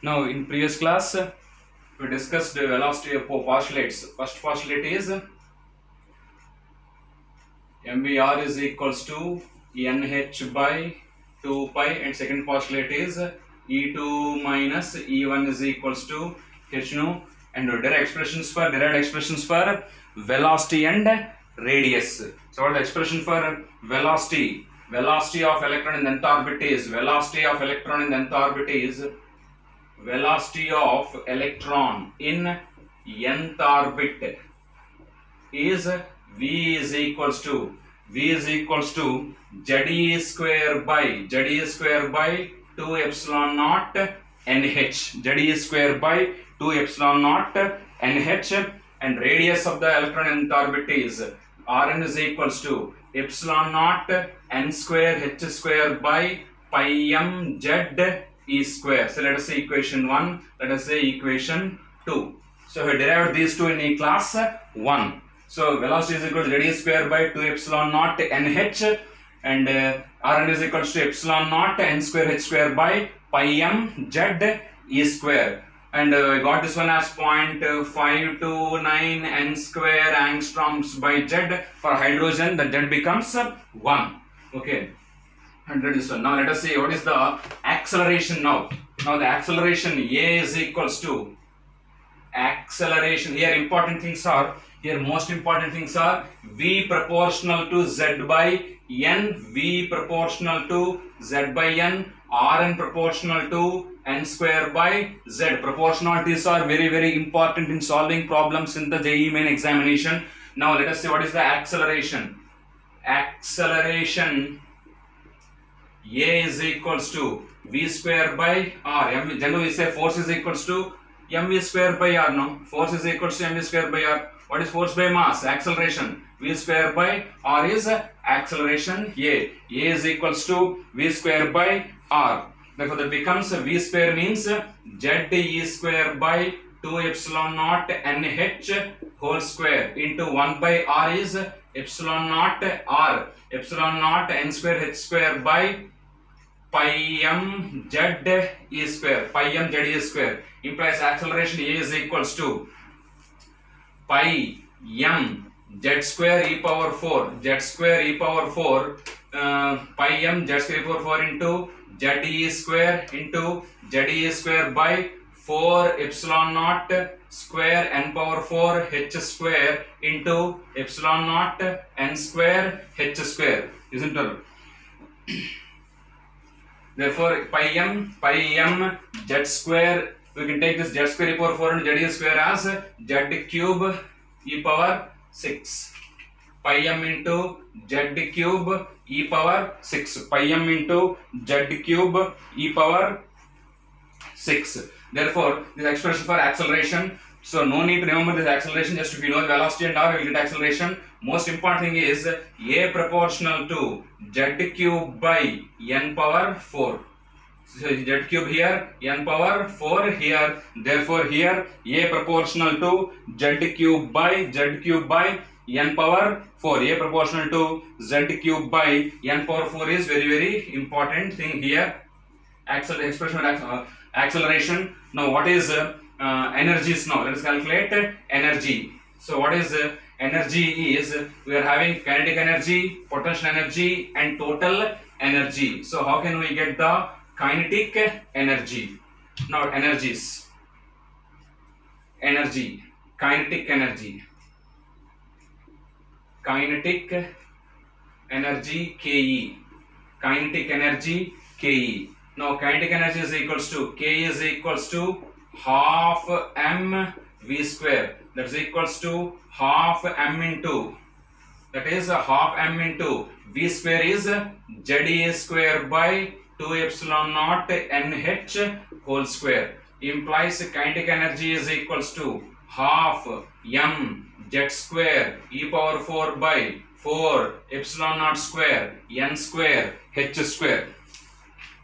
Now, in previous class, we discussed the velocity of postulates. First postulate is mvr is equals to nh by 2 pi, and second postulate is e2 minus e1 is equals to h nu, and derived expressions for velocity and radius. So, what is the expression for velocity? Velocity of electron in the nth orbit is velocity of electron in the nth orbit is velocity of electron in nth orbit is v is equals to Ze square by 2 epsilon naught nh. Ze square by 2 epsilon naught nh, and radius of the electron in nth orbit is Rn is equals to epsilon naught n square h square by pi m z e square. So let us say equation 1, let us say equation 2. So we derived these two in class 1. So velocity is equal to radius square by 2 epsilon naught nh, and Rn is equal to epsilon naught n square h square by pi m z e square. And I got this one as 0.529 n square angstroms by z. For hydrogen, the z becomes 1. Okay. And this one. Now let us see what is the acceleration now. Now the acceleration A is equals to acceleration. Here most important things are V proportional to Z by N, V proportional to Z by N, Rn proportional to N square by Z. Proportionalities are very important in solving problems in the JEE main examination. Now let us see what is the acceleration. Acceleration A is equals to V square by R. Generally we say force is equals to mv square by r. No, force is equals to mv square by r. What is force by mass? Acceleration. V square by r is acceleration A. A is equals to V square by r. Therefore that becomes V square means Z E square by 2 epsilon naught nh whole square into 1 by r is epsilon naught r. Epsilon naught n square h square by pi m z e square. Pi m z e square implies acceleration A is equals to pi m z square e power 4 pi m z square e power 4 into z e square by 4 epsilon naught square n power 4 h square into epsilon naught n square h square, isn't it? Therefore pi m z square, we can take this z square e power 4 into z e square as z cube e power 6. Pi m into z cube e power 6. Pi m into z cube e power 6. Therefore this expression for acceleration. So no need to remember this acceleration, just if you know the velocity and r, you will get acceleration. Most important thing is A proportional to z cube by n power 4. So z cube here, n power 4 here. Therefore here A proportional to z cube by n power 4. A proportional to z cube by n power 4 is very important thing here. Expression of acceleration. Now what is energies? Now let us calculate energy. So what is energy is, we are having kinetic energy, potential energy and total energy. So how can we get the kinetic energy? Now energies, energy, kinetic energy KE, kinetic energy KE. Now kinetic energy is equals to K is equals to half m v square, that is equals to half m into, that is half m into v square is Z A square by 2 epsilon naught nh whole square, implies kinetic energy is equals to half m z square e power 4 by 4 epsilon naught square n square h square,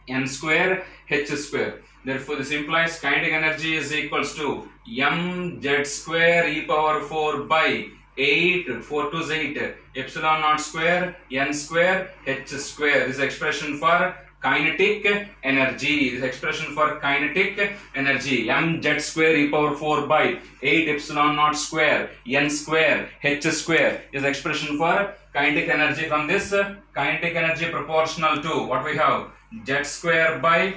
n square h square. Therefore this implies kinetic energy is equals to mz square e power 4 by 8, 4 to 8 epsilon naught square n square h square. This is expression for kinetic energy. This expression for kinetic energy, mz square e power 4 by 8 epsilon naught square n square h square is expression for kinetic energy. From this kinetic energy proportional to what we have, z square by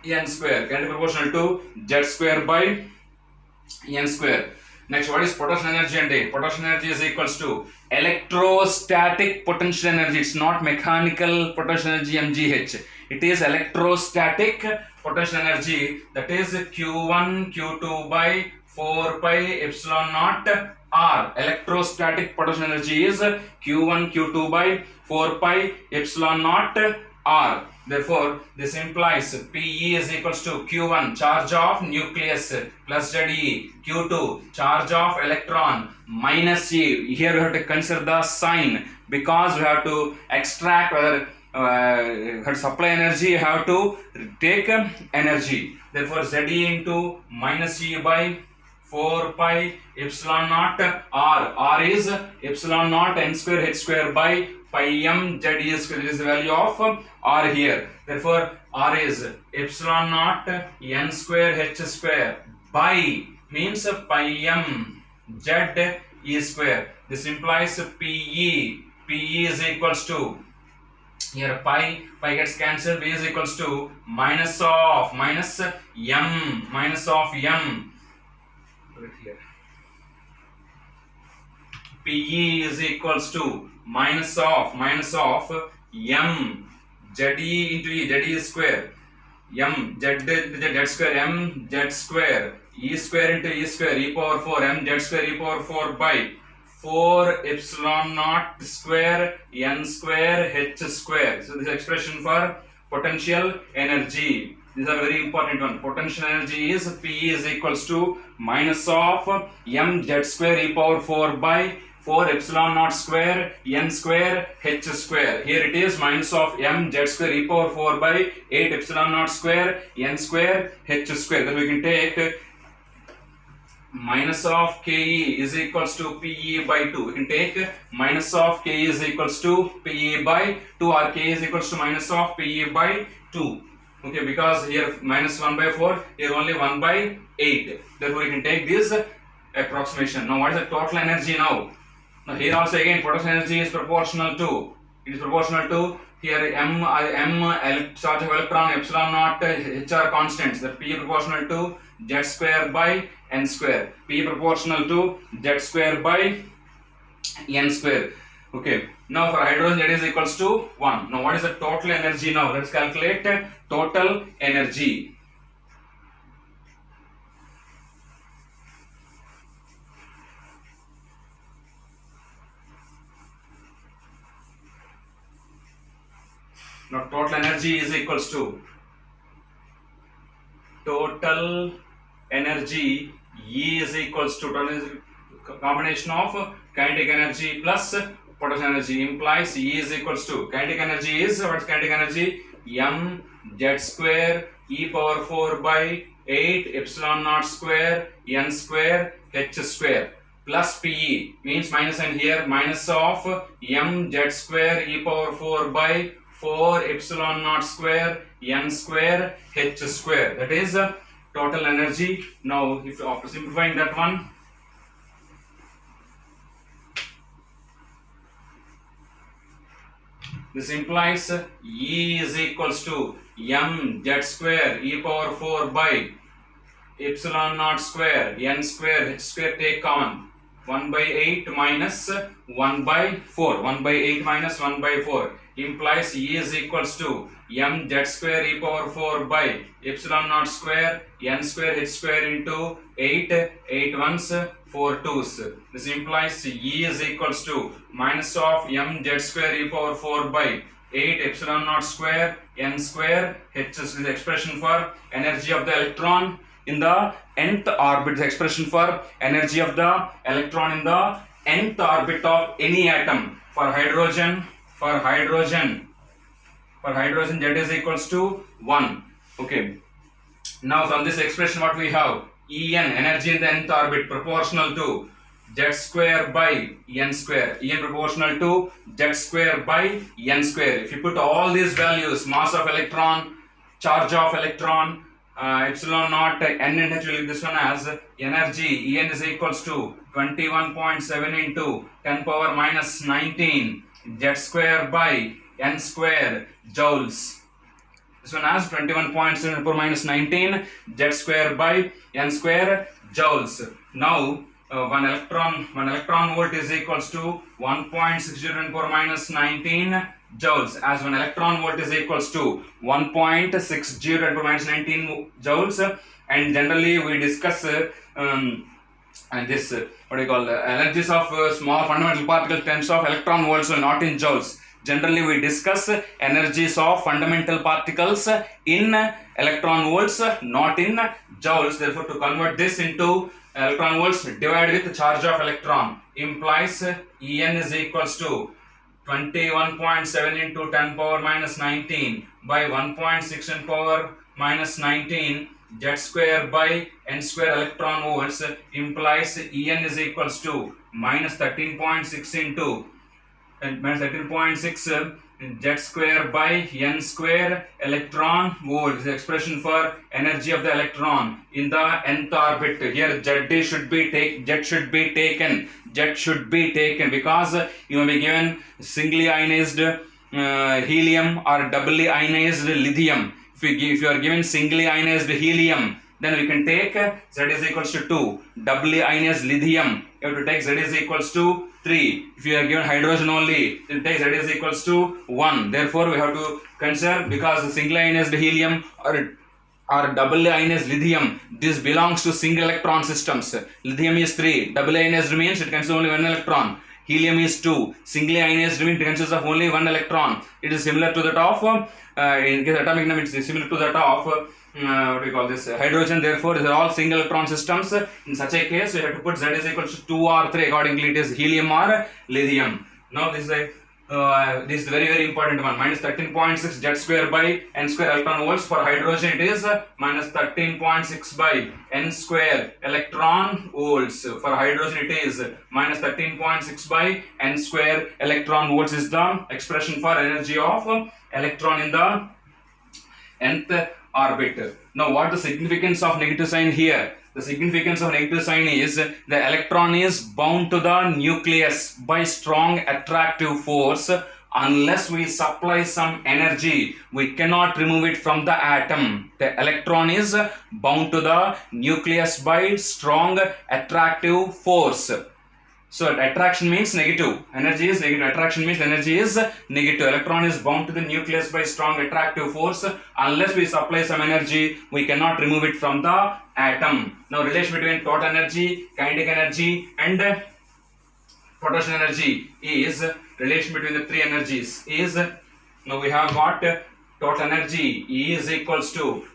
n square, kinetic proportional to z square by n square. Next, what is potential energy? And potential energy is equals to electrostatic potential energy. It's not mechanical potential energy mgh. It is electrostatic potential energy, that is q1 q2 by 4 pi epsilon naught r. Electrostatic potential energy is q1 q2 by 4 pi epsilon naught r. Therefore, this implies Pe is equals to Q1 charge of nucleus plus Ze, Q2 charge of electron minus E. Here we have to consider the sign because we have to extract or supply energy, you have to take energy. Therefore, Ze into minus E by 4 pi epsilon naught r. R is epsilon naught n square h square by pi m z e square. This is the value of r here. Therefore, r is epsilon naught n square h square by means pi m z e square. This implies Pe. Pe is equals to, here pi gets cancelled. P is equals to minus of m right here. Pe is equals to minus of m z e into e, z e square, m z square, m z square, e square into e square, e power 4, m z square e power 4 by 4 epsilon naught square n square h square. So this expression for potential energy. These are very important one. Potential energy is P is equals to minus of m z square e power 4 by 4 epsilon naught square n square h square. Here it is minus of m z square e power 4 by 8 epsilon naught square n square h square. Then we can take minus of Ke is equals to Pe by 2. We can take minus of Ke is equals to Pe by 2, or K is equals to minus of Pe by 2. Okay, because here minus 1 by 4, here only 1 by 8. Therefore, we can take this approximation. Now, what is the total energy now? Now, here also again potential energy is proportional to, it is proportional to here m charge of electron epsilon naught h are constants. That P proportional to z square by n square. P proportional to z square by n square. Okay. Now for hydrogen that is equals to 1. Now what is the total energy now? Let's calculate total energy. Now total energy is equals to total energy E is equals to total combination of kinetic energy plus potential energy, implies E is equals to kinetic energy is, what is kinetic energy? M z square e power 4 by 8 epsilon naught square n square h square plus Pe, means minus and here minus of m z square e power 4 by 4 epsilon naught square n square h square. That is total energy. Now if after simplifying that one, this implies E is equals to m z square e power 4 by epsilon naught square n square h square, take common, 1 by 8 minus 1 by 4, 1 by 8 minus 1 by 4, implies E is equals to m z square e power 4 by epsilon naught square n square h square into 8 ones 4 twos. This implies E is equals to minus of m z square e power 4 by 8 epsilon naught square n square h is the expression for energy of the electron in the nth orbit. The expression for energy of the electron in the nth orbit of any atom. For hydrogen Z is equals to 1. Okay. Now from this expression what we have? En, energy in the nth orbit, proportional to z square by n square, En proportional to z square by n square. If you put all these values, mass of electron, charge of electron, epsilon naught, n and h, will give this one as energy. En is equals to 21.7 into 10 power minus 19 z square by n square joules. This one has 21.7 power minus 19 z square by n square joules. Now one electron volt is equals to 1.60 10 power minus 19 joules, as 1 electron volt is equals to 1.60 10 power minus 19 joules. And generally we discuss and this what do you call energies of small fundamental particles terms of electron volts, so not in joules. Generally we discuss energies of fundamental particles in electron volts, not in joules. Therefore, to convert this into electron volts divided with charge of electron implies En is equals to 21.7 into 10 power minus 19 by 1.6 10 power minus 19 z square by n square electron volts implies En is equals to minus 13.6 into minus 13.6 z square by n square electron volts. The expression for energy of the electron in the nth orbit. Here z should be taken because you may be given singly ionized helium or doubly ionized lithium. If you are given singly ionized helium, then we can take Z is equals to 2. Doubly ionized lithium, you have to take Z is equals to 3. If you are given hydrogen only, then take Z is equals to 1. Therefore, we have to consider, because the singly ionized helium or double ionized lithium, this belongs to single electron systems. Lithium is 3. Double ionized means it consists only 1 electron. Helium is 2. Singly ionized means it consists of only 1 electron. It is similar to that of in case atomic number, it is similar to that of what do you call this, hydrogen. Therefore, these are all single electron systems. In such a case, you have to put Z is equals to 2 or 3. Accordingly, it is helium or lithium. Now, this is very, very important one. Minus 13.6 z square by n square electron volts. For hydrogen, it is minus 13.6 by n square electron volts. For hydrogen, it is minus 13.6 by n square electron volts is the expression for energy of electron in the nth orbit. Now, what is the significance of negative sign here? The significance of negative sign is the electron is bound to the nucleus by strong attractive force. Unless we supply some energy, we cannot remove it from the atom. The electron is bound to the nucleus by strong attractive force. So attraction means negative, energy is negative. Attraction means energy is negative. Electron is bound to the nucleus by strong attractive force. Unless we supply some energy, we cannot remove it from the atom. Now, relation between total energy, kinetic energy and potential energy is relation between the three energies is, now we have got total energy E is equals to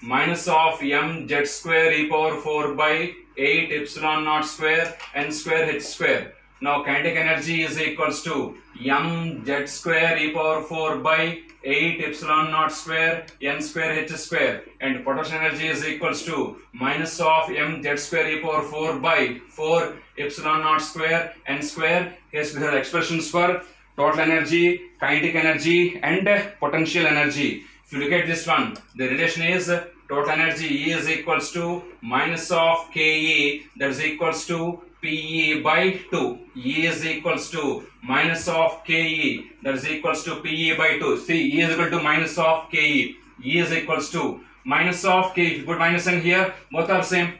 minus of mz square e power 4 by 8 epsilon naught square n square h square. Now kinetic energy is equals to mz square e power 4 by 8 epsilon naught square n square h square, and potential energy is equals to minus of mz square e power 4 by 4 epsilon naught square n square. Yes, we have expressions for total energy, kinetic energy and potential energy. If you look at this one, the relation is total energy E is equals to minus of Ke, that is equals to Pe by 2. E is equals to minus of Ke, that is equals to Pe by 2. See, E is equal to minus of Ke. E is equals to minus of Ke. If you put minus in here, both are same.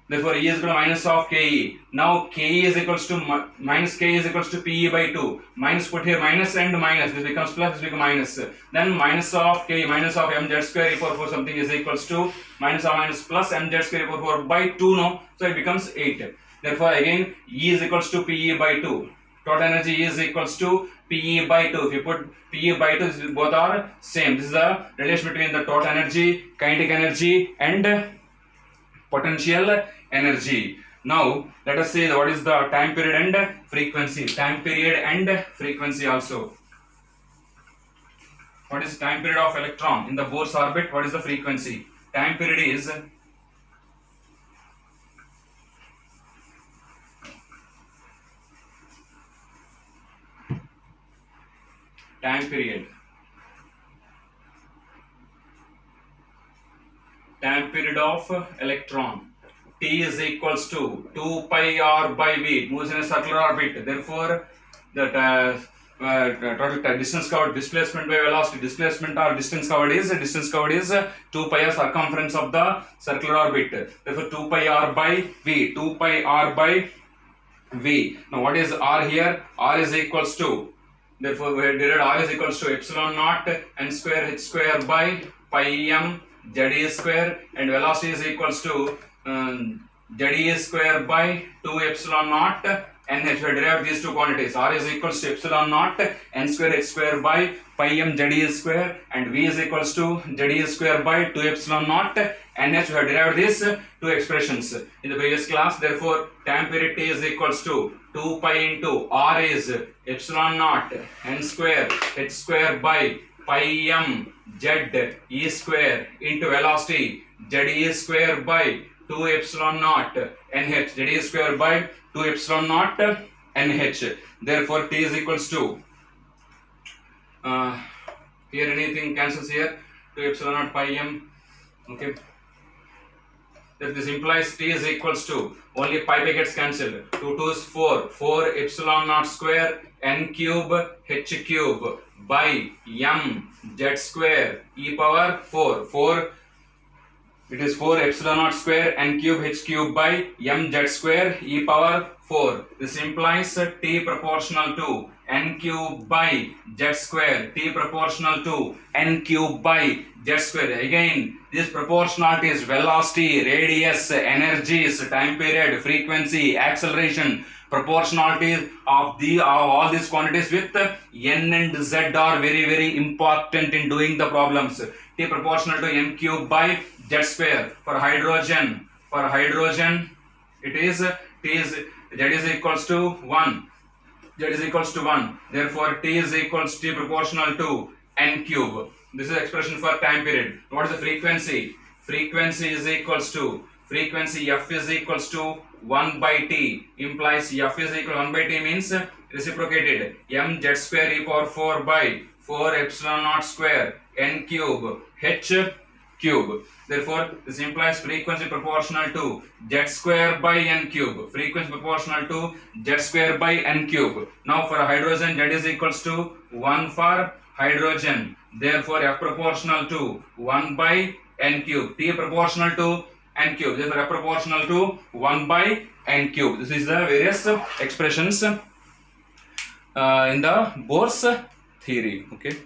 Therefore, E is equal to minus of Ke. Now, Ke is equals to minus Ke is equals to Pe by 2. Minus, put here minus and minus. This becomes plus, this becomes minus. Then minus of Ke, minus of mz square e power 4 something is equals to minus of minus plus mz square e power 4 by 2 no. So, it becomes 8. Therefore, again, E is equals to Pe by 2. Total energy is equals to Pe by 2. If you put Pe by 2, both are same. This is the relation between the total energy, kinetic energy and potential energy. Now, let us see what is the time period and frequency. Time period and frequency also. What is time period of electron in the Bohr's orbit? What is the frequency? Time period is time period. Time period of electron. T is equals to 2 pi r by v. It moves in a circular orbit. Therefore, the total distance covered, displacement by velocity, displacement or distance covered is 2 pi r circumference of the circular orbit. Therefore, 2 pi r by v. 2 pi r by v. Now, what is r here? R is equals to. Therefore, we have derived r is equals to epsilon naught n square h square by pi m z e square, and velocity is equals to z e square by 2 epsilon naught n h. We derived these two quantities. R is equals to epsilon naught n square h square by pi m z e square, and v is equals to z e square by 2 epsilon naught n h. We have derived these two expressions in the previous class. Therefore, time period T is equals to 2 pi into R is epsilon naught n square h square by pi m z e square into velocity z e square by 2 epsilon naught n h. Z e square by 2 epsilon naught n h. Therefore, T is equals to here anything cancels here, 2 epsilon naught pi m. Okay. That this implies T is equals to, only pi gets cancelled. 2 2 is 4. 4 epsilon naught square n cube h cube by m z square e power 4. 4 it is 4 epsilon naught square n cube h cube by m z square e power 4. This implies T proportional to n cube by z square. T proportional to n cube by z square. Again, this proportionality is velocity, radius, energies, time period, frequency, acceleration. Proportionality of all these quantities with n and z are very important in doing the problems. T proportional to n cube by z square. For hydrogen, it is z is equals to 1. Z is equals to 1. Therefore, T is equals to T proportional to n cube. This is expression for time period. What is the frequency? Frequency is equals to, frequency F is equals to 1 by T. Implies F is equal to 1 by T means reciprocated. M z square e power 4 by 4 epsilon naught square n cube h cube. Therefore, this implies frequency proportional to z square by n cube. Frequency proportional to z square by n cube. Now, for hydrogen, z is equals to 1 for hydrogen. Therefore, F proportional to 1 by n cube. T proportional to n cube. Therefore, F proportional to 1 by n cube. This is the various expressions in the Bohr's theory. Okay.